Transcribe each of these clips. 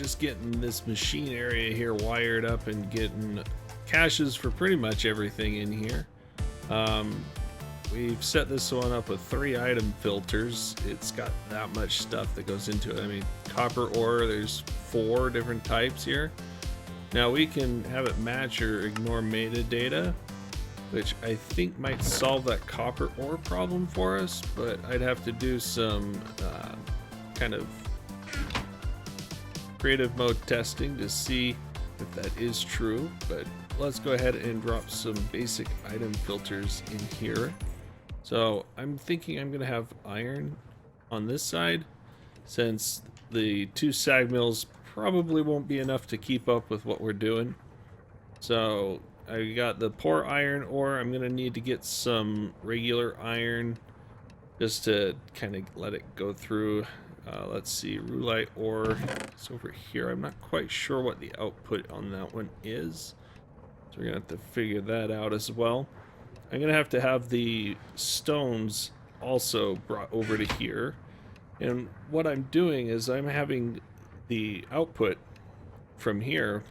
just getting this machine area here wired up and getting caches for pretty much everything in here. We've set this one up with 3 item filters. It's got that much stuff that goes into it. I mean, copper ore, there's 4 different types here. Now we can have it match or ignore metadata, which I think might solve that copper ore problem for us, but I'd have to do some kind of creative mode testing to see if that is true. But let's go ahead and drop some basic item filters in here. So I'm thinking I'm gonna have iron on this side, since the 2 sag mills probably won't be enough to keep up with what we're doing. So I got the poor iron ore. I'm gonna need to get some regular iron just to kind of let it go through. Let's see, rulite ore is over here. I'm not quite sure what the output on that one is, so we're gonna have to figure that out as well. I'm gonna have to have the stones also brought over to here, and what I'm doing is I'm having the output from here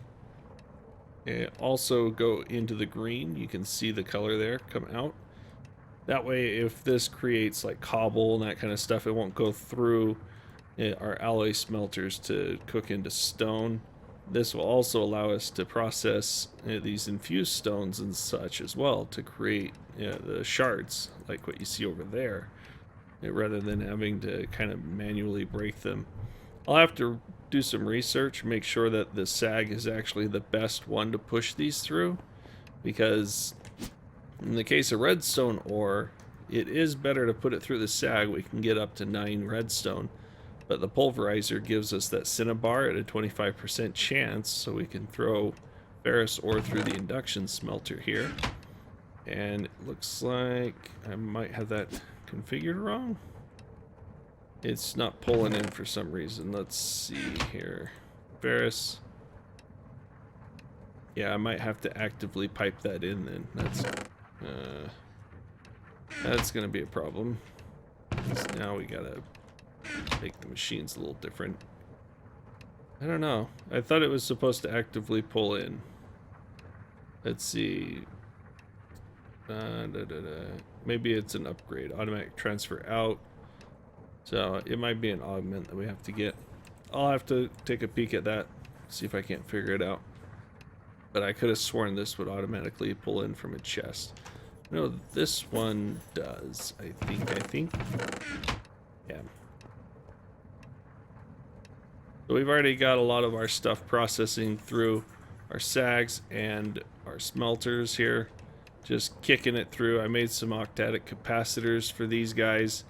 also go into the green. You can see the color there come out. That way, if this creates like cobble and that kind of stuff, it won't go through our alloy smelters to cook into stone. This will also allow us to process these infused stones and such as well to create the shards like what you see over there, rather than having to kind of manually break them. I'll have to do some research, make sure that the sag is actually the best one to push these through, because in the case of redstone ore, it is better to put it through the sag. We can get up to 9 redstone, but the pulverizer gives us that cinnabar at a 25% chance, so we can throw ferrous ore through the induction smelter here. And it looks like I might have that configured wrong. It's not pulling in for some reason. Let's see here. Ferrous. Yeah, I might have to actively pipe that in then. That's gonna be a problem. Now we gotta make the machines a little different. I don't know. I thought it was supposed to actively pull in. Let's see. Maybe it's an upgrade. Automatic transfer out. So it might be an augment that we have to get. I'll have to take a peek at that, see if I can't figure it out. But I could have sworn this would automatically pull in from a chest. No, this one does, I think. Yeah. So we've already got a lot of our stuff processing through our sags and our smelters here. Just kicking it through. I made some octadic capacitors for these guys.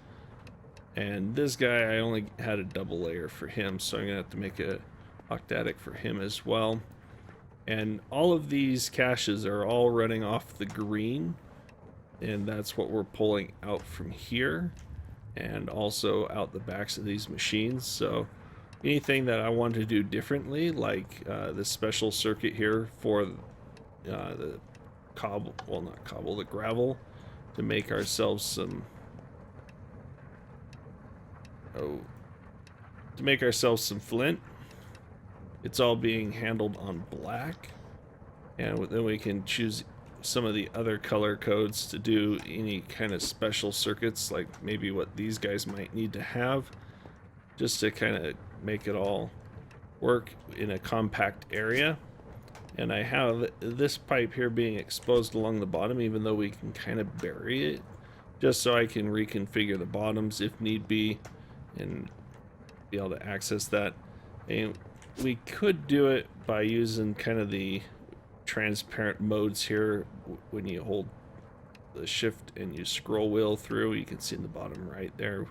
And this guy, I only had a double layer for him, so I'm gonna have to make a octadic for him as well. And all of these caches are all running off the green, and that's what we're pulling out from here, and also out the backs of these machines. So anything that I want to do differently, like this special circuit here for the cobble, well, not cobble, the gravel, to make ourselves some flint. It's all being handled on black, and then we can choose some of the other color codes to do any kind of special circuits, like maybe what these guys might need to have, just to kind of make it all work in a compact area. And I have this pipe here being exposed along the bottom, even though we can kind of bury it, just so I can reconfigure the bottoms if need be and be able to access that. And we could do it by using kind of the transparent modes here. When you hold the shift and you scroll wheel through, you can see in the bottom right there,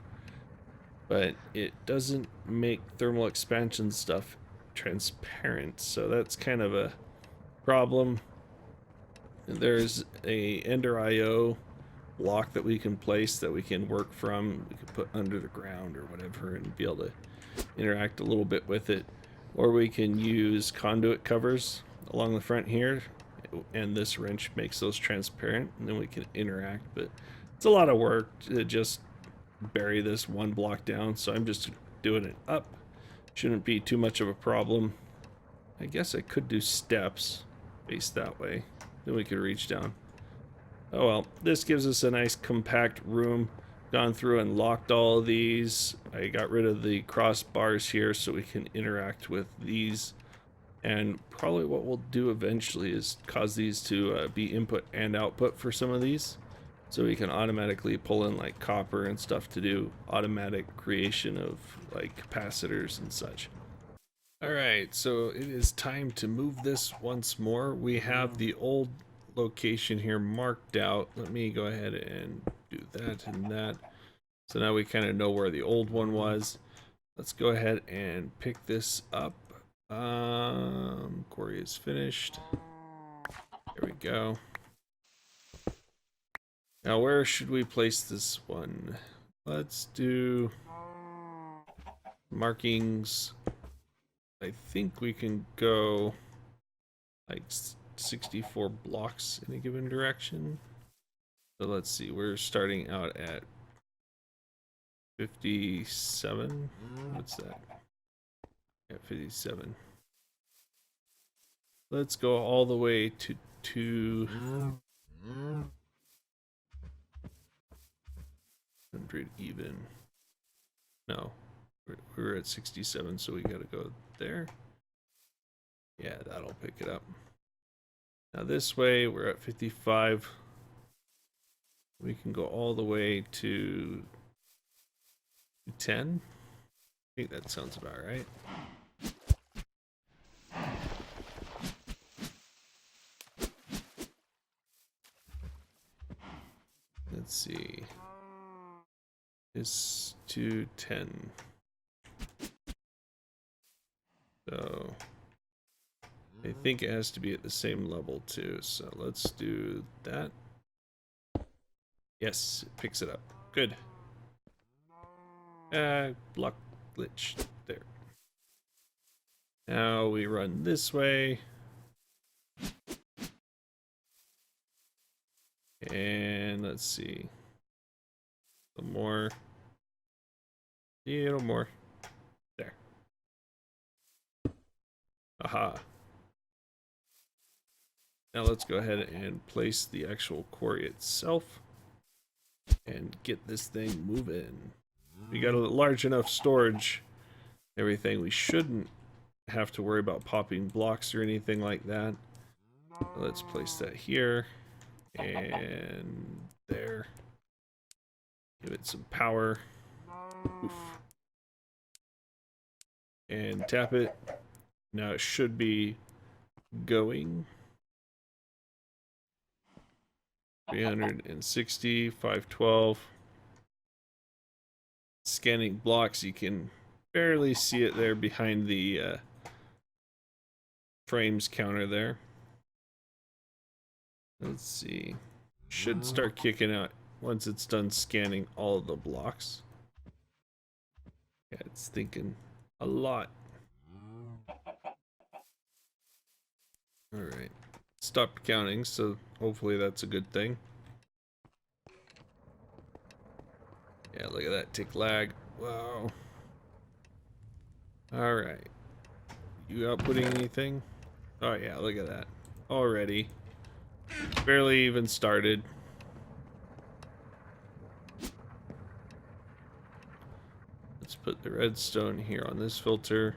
but it doesn't make thermal expansion stuff transparent, so that's kind of a problem. There's a Ender IO block that we can place that we can work from. We can put under the ground or whatever and be able to interact a little bit with it, or we can use conduit covers along the front here, and this wrench makes those transparent, and then we can interact. But it's a lot of work to just bury this one block down, so I'm just doing it up Shouldn't be too much of a problem. I guess I could do steps face that way. Then we could reach down. Oh well, this gives us a nice compact room. Gone through and locked all of these. I got rid of the crossbars here so we can interact with these. And probably what we'll do eventually is cause these to be input and output for some of these. So we can automatically pull in like copper and stuff to do automatic creation of like capacitors and such. Alright, so it is time to move this once more. We have the old location here marked out. Let me go ahead and do that and that. So now we kind of know where the old one was. Let's go ahead and pick this up. Quarry is finished. There we go. Now where should we place this one? Let's do markings. I think we can go like 64 blocks in a given direction. So let's see, we're starting out at 57. What's that? Yeah, 57. Let's go all the way to 200 even. No, we're at 67, so we gotta go there. Yeah, that'll pick it up. Now this way, we're at 55. We can go all the way to 10. I think that sounds about right. Let's see. It's to 10. So I think it has to be at the same level too. So let's do that. Yes, it picks it up. Good. Block glitch. There. Now we run this way. And let's see. A little more. A little more. There. Aha. Now let's go ahead and place the actual quarry itself and get this thing moving. We got a large enough storage, everything. We shouldn't have to worry about popping blocks or anything like that. Let's place that here and there. Give it some power. Oof. And tap it. Now it should be going. 360, 512. Scanning blocks, you can barely see it there behind the frames counter there. Let's see. Should start kicking out once it's done scanning all of the blocks. Yeah, it's thinking a lot. Alright. Stopped counting, so hopefully that's a good thing. Yeah, look at that tick lag. Wow. Alright. You outputting anything? Oh yeah, look at that. Already. Barely even started. Let's put the redstone here on this filter.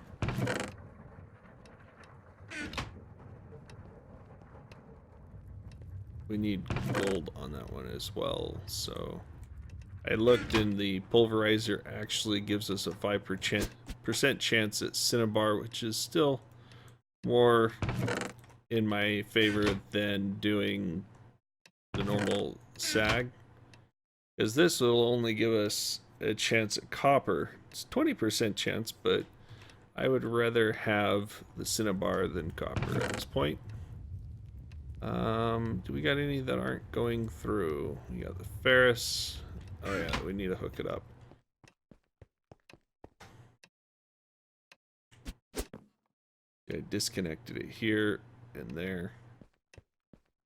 We need gold on that one as well, so I looked and the pulverizer actually gives us a 5% chance at cinnabar, which is still more in my favor than doing the normal sag, because this will only give us a chance at copper. It's 20% chance, but I would rather have the cinnabar than copper at this point. Do we got any that aren't going through? We got the ferrous. Oh yeah, we need to hook it up. Okay, disconnected it here and there.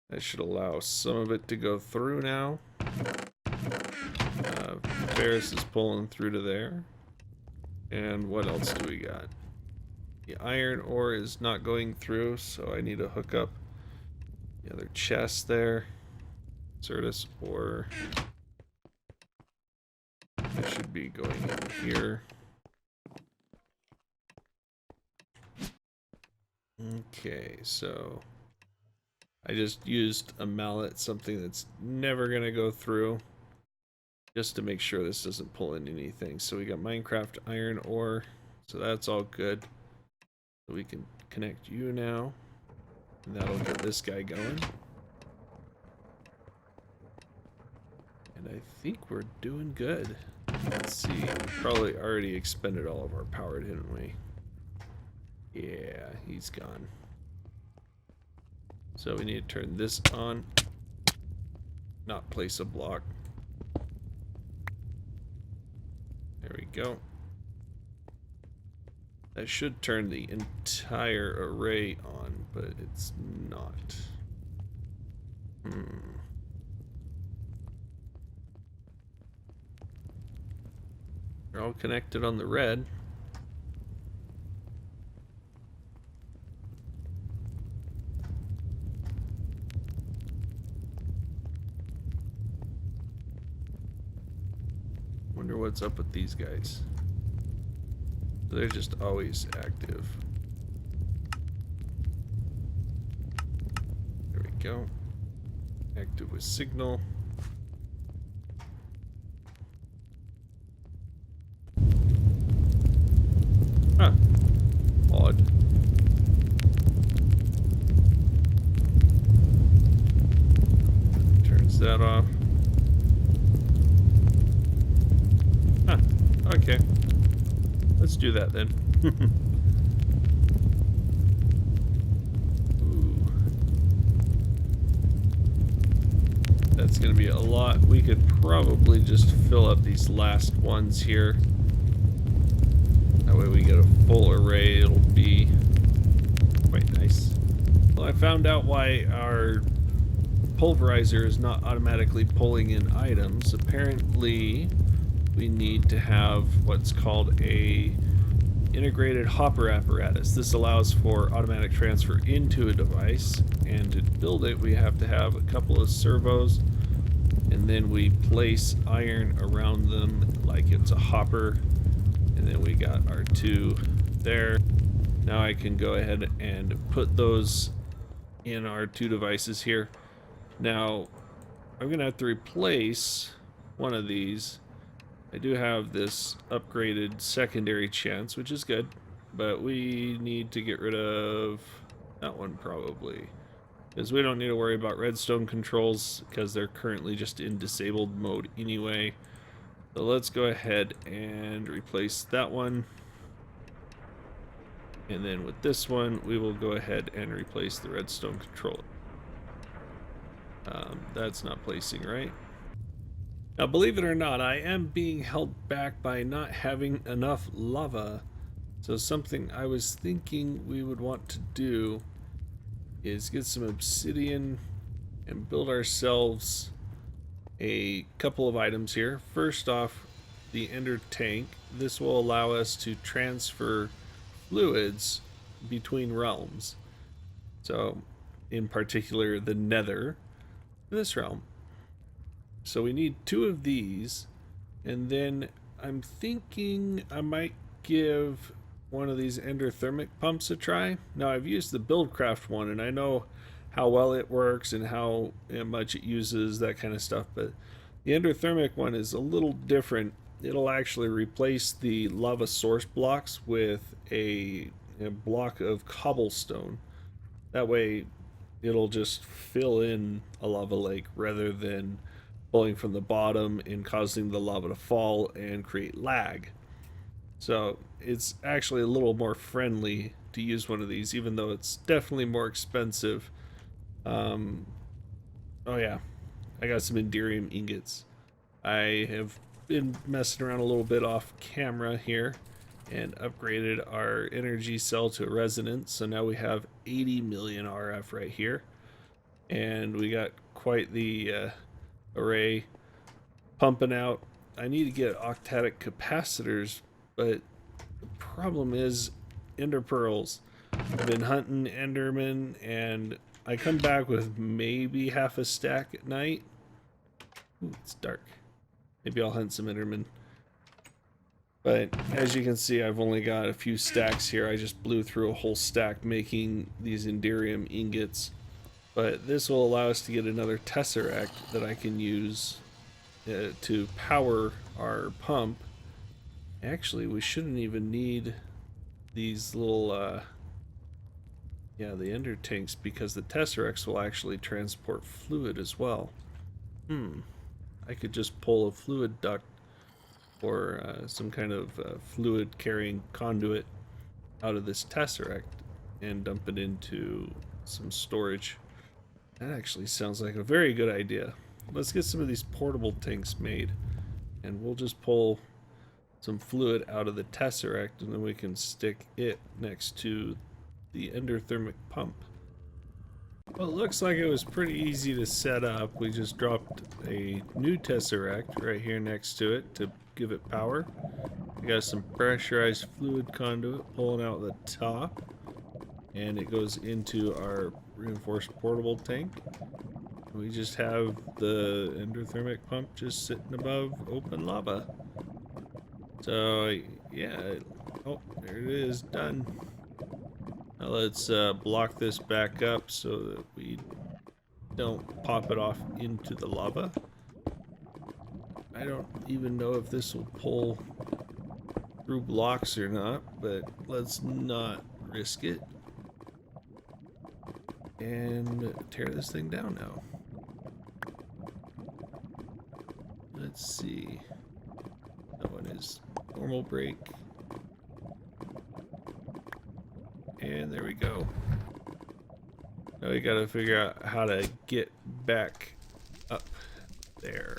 That should allow some of it to go through now. Ferrous is pulling through to there. And what else do we got? The iron ore is not going through, so I need to hook up the other chest there. Certus ore. It should be going in here. Okay, so I just used a mallet, something that's never gonna go through, just to make sure this doesn't pull in anything. So we got Minecraft iron ore, so that's all good. So we can connect you now, and that'll get this guy going. And I think we're doing good. Let's see, we probably already expended all of our power, didn't we? Yeah, he's gone. So we need to turn this on, not place a block. There we go. That should turn the entire array on, but it's not. They're all connected on the red. Wonder what's up with these guys. They're just always active. There we go. Active with signal. Huh. Odd. Turns that off. Huh. Okay. Let's do that then. Ooh. That's gonna be a lot. We could probably just fill up these last ones here. That way we get a full array. It'll be quite nice. Well, I found out why our pulverizer is not automatically pulling in items. Apparently, we need to have what's called a integrated hopper apparatus. This allows for automatic transfer into a device, and to build it we have to have a couple of servos, and then we place iron around them like it's a hopper, and then we got our two there. Now I can go ahead and put those in our two devices here. Now I'm gonna have to replace one of these. I do have this upgraded secondary chance, which is good, but we need to get rid of that one probably, because we don't need to worry about redstone controls because they're currently just in disabled mode anyway. So let's go ahead and replace that one, and then with this one we will go ahead and replace the redstone controller. That's not placing right. Now, believe it or not, I am being held back by not having enough lava. So something I was thinking we would want to do is get some obsidian and build ourselves a couple of items here. First off, the ender tank. This will allow us to transfer fluids between realms. So, in particular, the nether to this realm. So we need two of these, and then I'm thinking I might give one of these endothermic pumps a try. Now I've used the BuildCraft one, and I know how well it works and how much it uses, that kind of stuff, but the endothermic one is a little different. It'll actually replace the lava source blocks with a block of cobblestone. That way it'll just fill in a lava lake rather than pulling from the bottom and causing the lava to fall and create lag. So it's actually a little more friendly to use one of these, even though it's definitely more expensive. Oh yeah, I got some Enderium ingots. I have been messing around a little bit off camera here and upgraded our energy cell to a resonance, so now we have 80 million RF right here, and we got quite the array pumping out. I need to get octadic capacitors, but the problem is ender pearls. I've been hunting endermen, and I come back with maybe half a stack at night. Ooh, it's dark. Maybe I'll hunt some endermen. But as you can see, I've only got a few stacks here. I just blew through a whole stack making these Enderium ingots. But this will allow us to get another tesseract that I can use to power our pump. Actually, we shouldn't even need these little the ender tanks, because the tesseracts will actually transport fluid as well. I could just pull a fluid duct or some kind of fluid carrying conduit out of this tesseract and dump it into some storage. That actually sounds like a very good idea. Let's get some of these portable tanks made, and we'll just pull some fluid out of the tesseract, and then we can stick it next to the endothermic pump. Well, it looks like it was pretty easy to set up. We just dropped a new tesseract right here next to it to give it power. We got some pressurized fluid conduit pulling out the top, and it goes into our reinforced portable tank. We just have the endothermic pump just sitting above open lava. So yeah, oh, there it is, done. Now let's block this back up so that we don't pop it off into the lava. I don't even know if this will pull through blocks or not, but let's not risk it. And tear this thing down now. Let's see. That one is normal break. And there we go. Now we gotta figure out how to get back up there.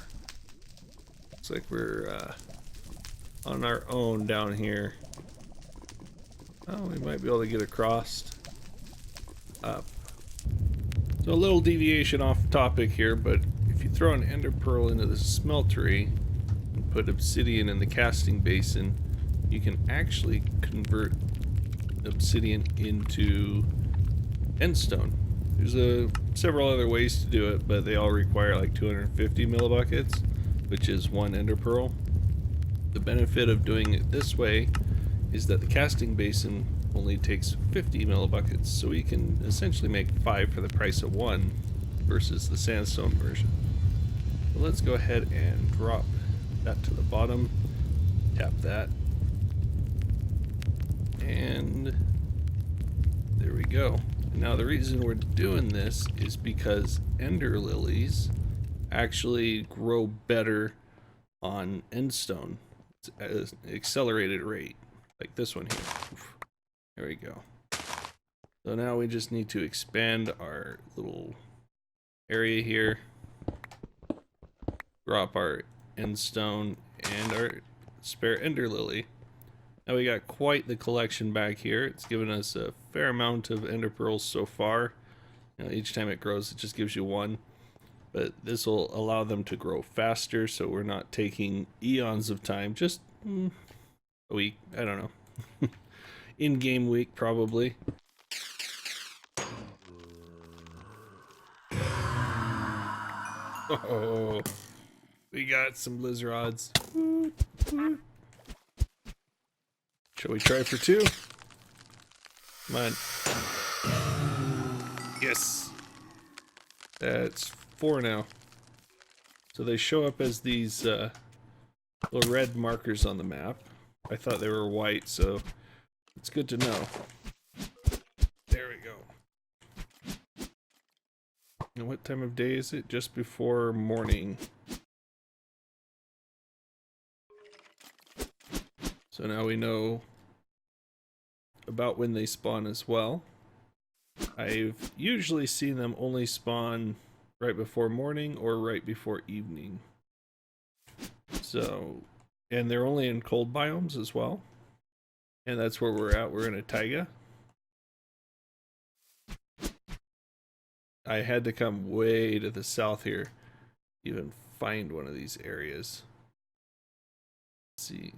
Looks like we're on our own down here. Oh, we might be able to get across up. So a little deviation off topic here, but if you throw an ender pearl into the smeltery and put obsidian in the casting basin, you can actually convert obsidian into endstone. There's several other ways to do it, but they all require like 250 millibuckets, which is one ender pearl. The benefit of doing it this way is that the casting basin only takes 50 millibuckets, so we can essentially make 5 for the price of 1 versus the sandstone version. So let's go ahead and drop that to the bottom, tap that, and there we go. Now the reason we're doing this is because ender lilies actually grow better on endstone. It's at an accelerated rate, like this one here. Oof. There we go. So now we just need to expand our little area here, drop our endstone and our spare ender lily. Now we got quite the collection back here. It's given us a fair amount of ender pearls so far. You know, each time it grows, it just gives you one. But this will allow them to grow faster, so we're not taking eons of time. Just a week, I don't know. In-game week, probably. Oh, we got some lizards. Shall we try for 2? Come on. Yes. That's 4 now. So they show up as these little red markers on the map. I thought they were white, so it's good to know. There we go. And what time of day is it? Just before morning. So now we know about when they spawn as well. I've usually seen them only spawn right before morning or right before evening. So, and they're only in cold biomes as well. And that's where we're at. We're in a taiga. I had to come way to the south here to even find one of these areas. Let's see.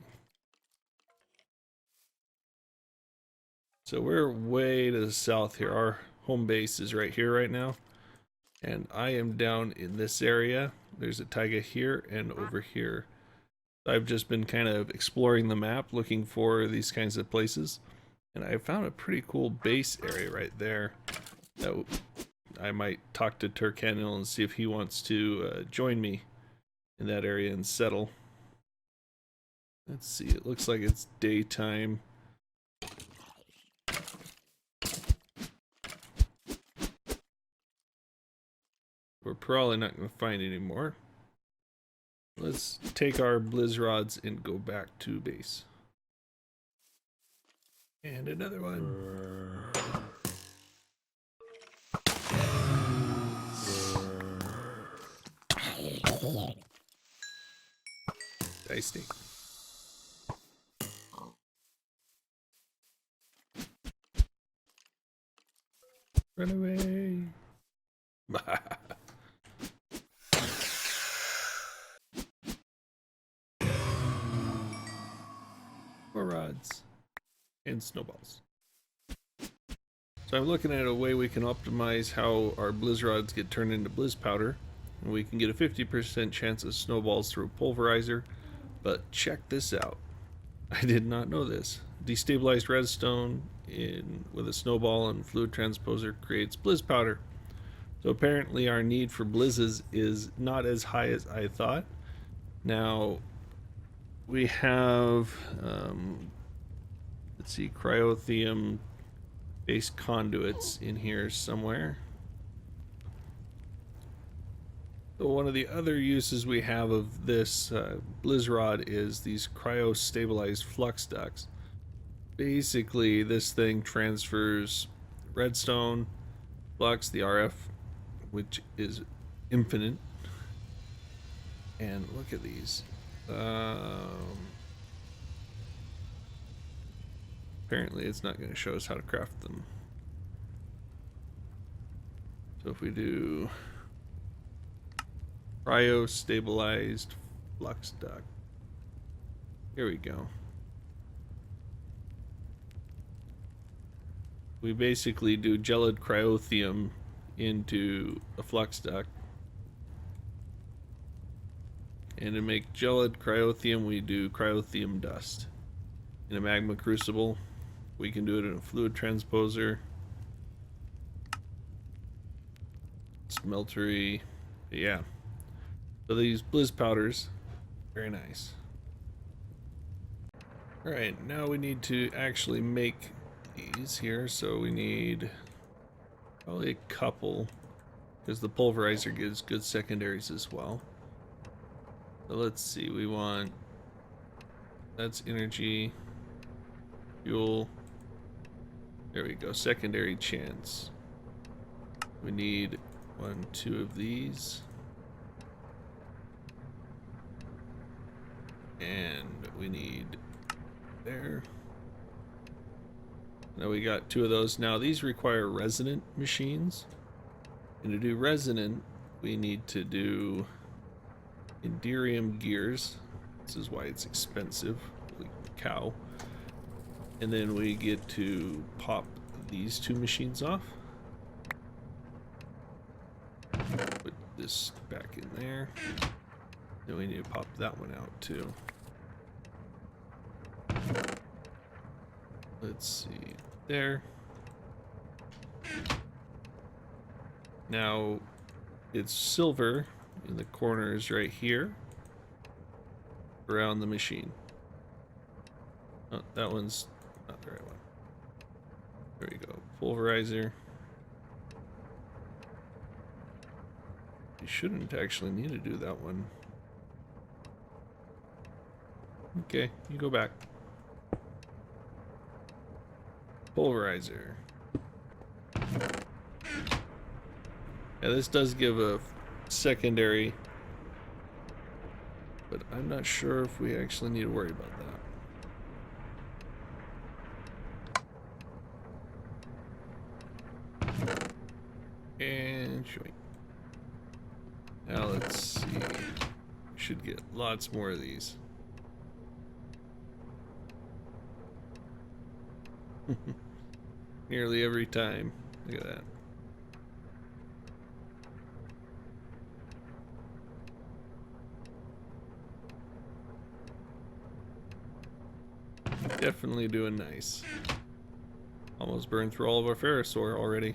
So we're way to the south here. Our home base is right here right now. And I am down in this area. There's a taiga here and over here. I've just been kind of exploring the map, looking for these kinds of places. And I found a pretty cool base area right there. That I might talk to Turcanil and see if he wants to join me in that area and settle. Let's see, it looks like it's daytime. We're probably not going to find any more. Let's take our Blizzrods and go back to base. And another one. Tasty. Run away. More rods and snowballs. So I'm looking at a way we can optimize how our Blizzrods get turned into Blizz powder. And we can get a 50% chance of snowballs through a pulverizer. But check this out. I did not know this. Destabilized redstone with a snowball and fluid transposer creates Blizz powder. So apparently our need for blizzes is not as high as I thought. Now we have, let's see, cryotheum based conduits in here somewhere. So one of the other uses we have of this Blizzrod is these cryo-stabilized flux ducts. Basically, this thing transfers redstone, flux, the RF, which is infinite. And look at these. Apparently, it's not going to show us how to craft them. So if we do cryo-stabilized flux duct. Here we go. We basically do gelid cryotheum into a flux duct. And to make gelid cryotheum, we do cryotheum dust. In a magma crucible, we can do it in a fluid transposer. Smeltery, yeah. So these Blizz powders, very nice. Alright, now we need to actually make these here, so we need probably a couple, because the pulverizer gives good secondaries as well. So let's see, we want, that's energy, fuel, there we go, secondary chance. We need 1, 2 of these. And we need there. Now we got 2 of those. Now these require resonant machines. And to do resonant, we need to do Enderium gears. This is why it's expensive, like the cow. And then we get to pop these 2 machines off. Put this back in there. Then we need to pop that one out too. Let's see, there. Now it's silver in the corners right here around the machine. Oh, that one's not the right one. There we go, pulverizer. You shouldn't actually need to do that one. Okay, you go back. Pulverizer. Yeah, this does give a secondary, but I'm not sure if we actually need to worry about that. And shoot. Now let's see. We should get lots more of these. nearly every time. Look at that. Definitely doing nice. Almost burned through all of our ferrous ore already.